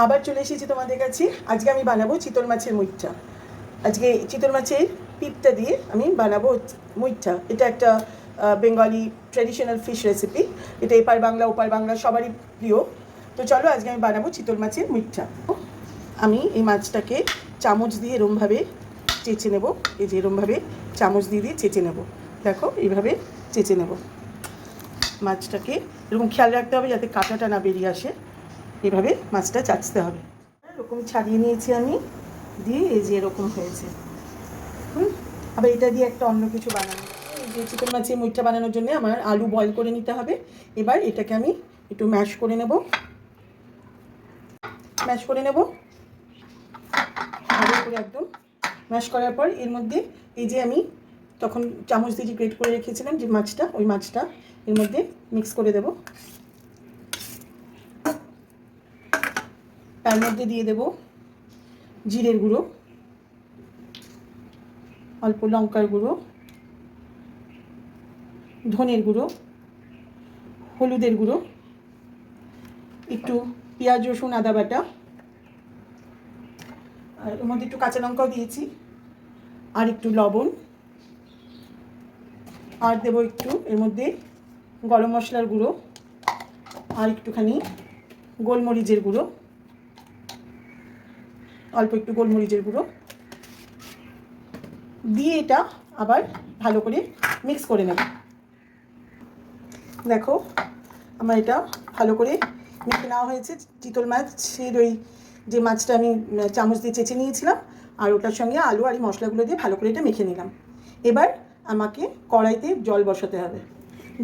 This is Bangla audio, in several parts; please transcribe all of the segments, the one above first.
আবার চলে এসেছি তোমাদের কাছে। আজকে আমি বানাবো চিতল মাছের মুইঠা। আজকে চিতল মাছের পিপটা দিয়ে আমি বানাবো মুইঠা। এটা একটা বেঙ্গলি ট্র্যাডিশনাল ফিশ রেসিপি। এটা এপার বাংলা ওপার বাংলা সবারই প্রিয়। তো চলো আজকে আমি বানাবো চিতল মাছের মুইঠা। আমি এই মাছটাকে চামচ দিয়ে এরমভাবে চেঁচে নেব। এই যে এরমভাবে চামচ দিয়ে দিয়ে চেঁচে নেব। দেখো এইভাবে চেঁচে নেব। মাছটাকে এরকম খেয়াল রাখতে হবে যাতে কাঁটাটা না বেরিয়ে আসে। এভাবে মাছটা চাচতে হবে। এরকম ছাড়িয়ে নিয়েছি আমি, দিয়ে এই যে এরকম হয়েছে। আবার এটা দিয়ে একটা অন্য কিছু বানানো, এই যে চিকন মাছের মুইঠা বানানোর জন্য আমার আলু বয়েল করে নিতে হবে। এবার এটাকে আমি একটু ম্যাশ করে নেব। ভালো করে একদম ম্যাশ করার পর এর মধ্যে এই যে আমি তখন চামচ দিয়ে যে গ্রেট করে রেখেছিলাম যে মাছটা, ওই মাছটা এর মধ্যে মিক্স করে দেব। তার মধ্যে দিয়ে দেব জিরের গুঁড়ো, অল্প লঙ্কার গুঁড়ো, ধনের গুঁড়ো, হলুদের গুঁড়ো, একটু পেঁয়াজ রসুন আদা বাটা, আর এর মধ্যে একটু কাঁচা লঙ্কাও দিয়েছি, আর একটু লবণ, আর দেবো একটু এর মধ্যে গরম মশলার গুঁড়ো, আর একটুখানি গোলমরিচের গুঁড়ো, অল্প একটু গোলমরিচের গুঁড়ো দিয়ে এটা আবার ভালো করে মিক্স করে নেব। দেখো আমার এটা ভালো করে মেখে নেওয়া হয়েছে। চিতল মাছের ওই যে মাছটা আমি চামচ দিয়ে চেঁচে নিয়েছিলাম, আর ওটার সঙ্গে আলু আর এই মশলাগুলো দিয়ে ভালো করে এটা মেখে নিলাম। এবার আমাকে কড়াইতে জল বসাতে হবে।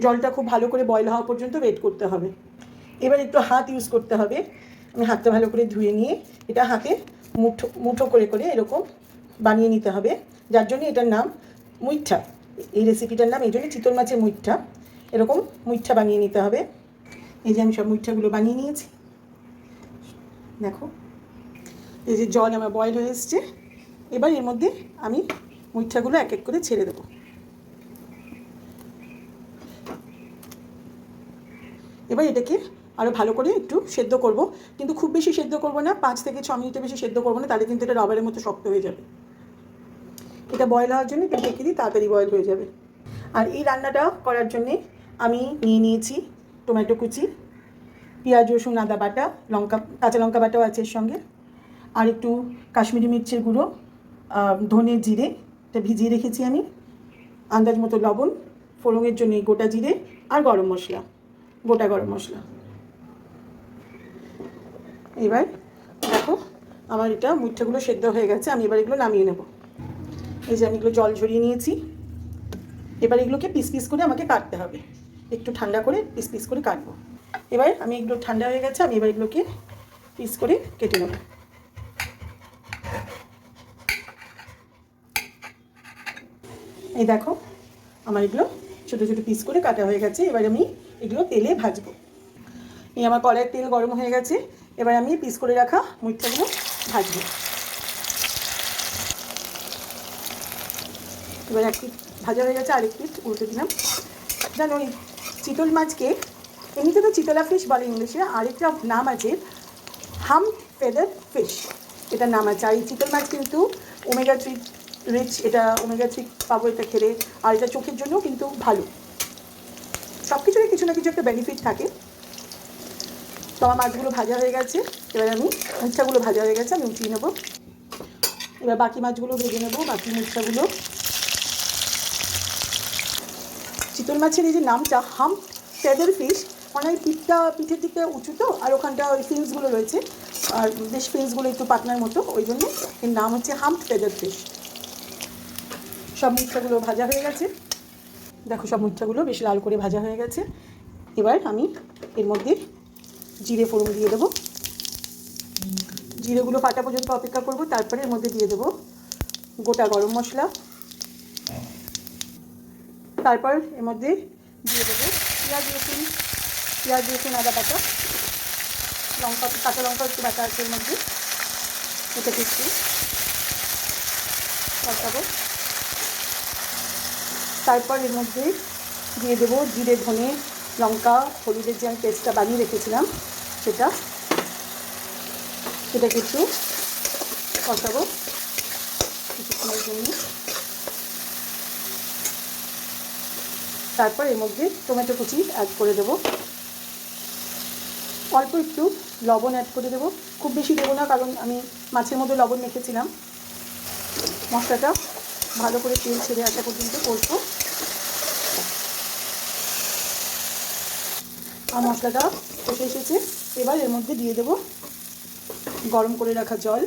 জলটা খুব ভালো করে বয়েল হওয়া পর্যন্ত ওয়েট করতে হবে। এবার একটু হাত ইউজ করতে হবে। আমি হাতটা ভালো করে ধুয়ে নিয়ে এটা হাতে মুঠো মুঠো করে করে এরকম বানিয়ে নিতে হবে, যার জন্য এটার নাম মুইঠা। এই রেসিপিটার নাম এই জন্য চিতল মাছের মুইঠা। এরকম মুইঠা বানিয়ে নিতে হবে। এই যে আমি সব মুইঠাগুলো বানিয়ে নিয়েছি। দেখো এই যে জল আমার বয়েল হয়ে এসছে। এবার এর মধ্যে আমি মুইঠাগুলো এক এক করে ছেড়ে দেবো। এবার এটাকে আরও ভালো করে একটু সেদ্ধ করব, কিন্তু খুব বেশি সেদ্ধ করব না, 5 থেকে 6 মিনিটের বেশি সেদ্ধ করব না, তাহলে কিন্তু এটা রাবারের মতো শক্ত হয়ে যাবে। এটা বয়েল হওয়ার জন্য একটু ঢেকে দিই, তাড়াতাড়ি বয়েল হয়ে যাবে। আর এই রান্নাটা করার জন্যে আমি নিয়ে নিয়েছি টমেটো কুচি, পেঁয়াজ রসুন আদা বাটা, লঙ্কা কাঁচা লঙ্কা বাটাও আছে এর সঙ্গে, আর একটু কাশ্মীরি মির্চের গুঁড়ো, ধনে জিরে এটা ভিজিয়ে রেখেছি আমি, আন্দাজ মতো লবণ, ফোড়নের জন্য গোটা জিরে, আর গরম মশলা, গোটা গরম মশলা। এবার দেখো আমার এটা মুইঠাগুলো সেদ্ধ হয়ে গেছে। আমি এবার এগুলো নামিয়ে নেব। এই যে আমি এগুলো জল ঝরিয়ে নিয়েছি। এবার এগুলোকে পিস পিস করে আমাকে কাটতে হবে, একটু ঠান্ডা করে পিস পিস করে কাটবো। এবার আমি এগুলো ঠান্ডা হয়ে গেছে, আমি এবার এগুলোকে পিস করে কেটে নেব। এই দেখো আমার এগুলো ছোটো ছোটো পিস করে কাটা হয়ে গেছে। এবার আমি এগুলো তেলে ভাজবো। এই আমার কড়াইয়ের তেল গরম হয়ে গেছে। এবার আমি পিস করে রাখা মুইঠাগুলো ভাজবো। এবার এক পিঠ ভাজা হয়ে গেছে, আরেক পিঠ উল্টে দিলাম। জানো এই চিতল মাছকে এমনিতে তো চিতলা ফিশ বলে ইংলিশে, আরেকটা নাম আছে হাম্প ফেদার ফিশ, এটার নাম আছে। আর এই চিতল মাছ কিন্তু ওমেগা 3 রিচ, এটা ওমেগা 3 পাবো এটা খেলে। আর এটা চোখের জন্যও কিন্তু ভালো। সব কিছুরই কিছু না কিছু একটা বেনিফিট থাকে। তো আমার মাছগুলো ভাজা হয়ে গেছে। এবার আমি মুইঠাগুলো ভাজা হয়ে গেছে, আমি উঠিয়ে নেবো। এবার বাকি মাছগুলো ভেজে নেবো, বাকি মুইঠাগুলো। চিতল মাছের এই যে নামটা হাম্প ফেদার ফিশ, মানে পিঠের দিকটা উঁচু তো, আর ওখানটা ওই ফিন্সগুলো রয়েছে, আর বেশ ফিন্সগুলো একটু পাতনার মতো, ওই জন্য এর নাম হচ্ছে হাম্প ফেদার ফিশ। সব মুইঠাগুলো ভাজা হয়ে গেছে। দেখো সব মুইঠাগুলো বেশ লাল করে ভাজা হয়ে গেছে। এবার আমি এর মধ্যে জিরে ফোড়ন দিয়ে দেবো। জিরেগুলো ফাটা পর্যন্ত অপেক্ষা করব, তারপরে এর মধ্যে দিয়ে দেবো গোটা গরম মশলা। তারপর এর মধ্যে দিয়ে দেবো পেঁয়াজ রসুন আদা বাটা, লঙ্কা কাঁচা লঙ্কা একটু বাটা আছে এর মধ্যে, এটাকে একটু কষাবো। তারপর এর মধ্যে দিয়ে দেবো জিরে ধনে লঙ্কা হলুদের যে আমি পেস্টটা বানিয়ে রেখেছিলাম সেটা। এটাকে একটু কষাবো কিছুক্ষণের জন্য। তারপর এর মধ্যে টমেটো কুচি অ্যাড করে দেবো, অল্প একটু লবণ অ্যাড করে দেবো, খুব বেশি দেবো না কারণ আমি মাছের মধ্যে লবণ মেখেছিলাম। মশলাটা ভালো করে তেল ছেড়ে আসা পর্যন্ত করবো। আর মশলাটা কষে এসেছে, এবার এর মধ্যে দিয়ে দেবো গরম করে রাখা জল।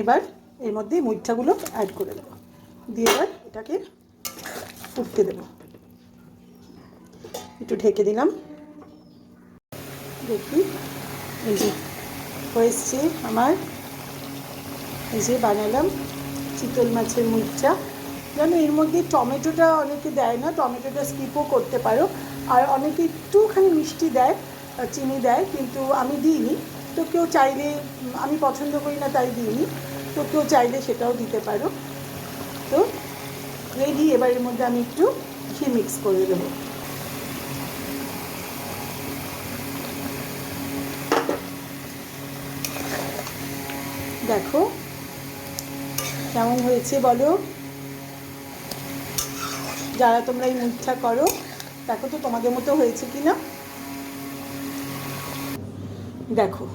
এবার এর মধ্যে মুইঠাগুলো অ্যাড করে দেবো, দিয়ে এবার এটাকে ফুটতে দেবো। একটু ঢেকে দিলাম, দেখি এই যে হয়েছে আমার, এই যে বানালাম চিতল মাছের মুইঠা। জানো এর মধ্যে টমেটোটা অনেকে দেয় না, টমেটোটা স্কিপও করতে পারো। আর অনেকে একটুখানি মিষ্টি দেয়, চিনি দেয়, কিন্তু আমি দিইনি। তো কেউ চাইলে, আমি পছন্দ করি না তাই দিইনি, তো কেউ চাইলে সেটাও দিতে পারো। তো রেডি। এবার এর মধ্যে আমি একটু ঘি মিক্স করে দেবো। দেখো কেমন হয়েছে বলো। যারা তোমরা এই মুইঠা করো দেখো তো তোমাদের মতো হয়েছে কি না। দেখো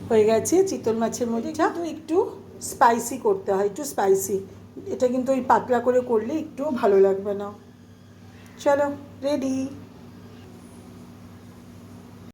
হয়ে গেছে চিতল মাছের মুইঠা। তো একটু স্পাইসি করতে হয়, একটু স্পাইসি। এটা কিন্তু ওই পাতলা করে করলে একটুও ভালো লাগবে না। চলো রেডি।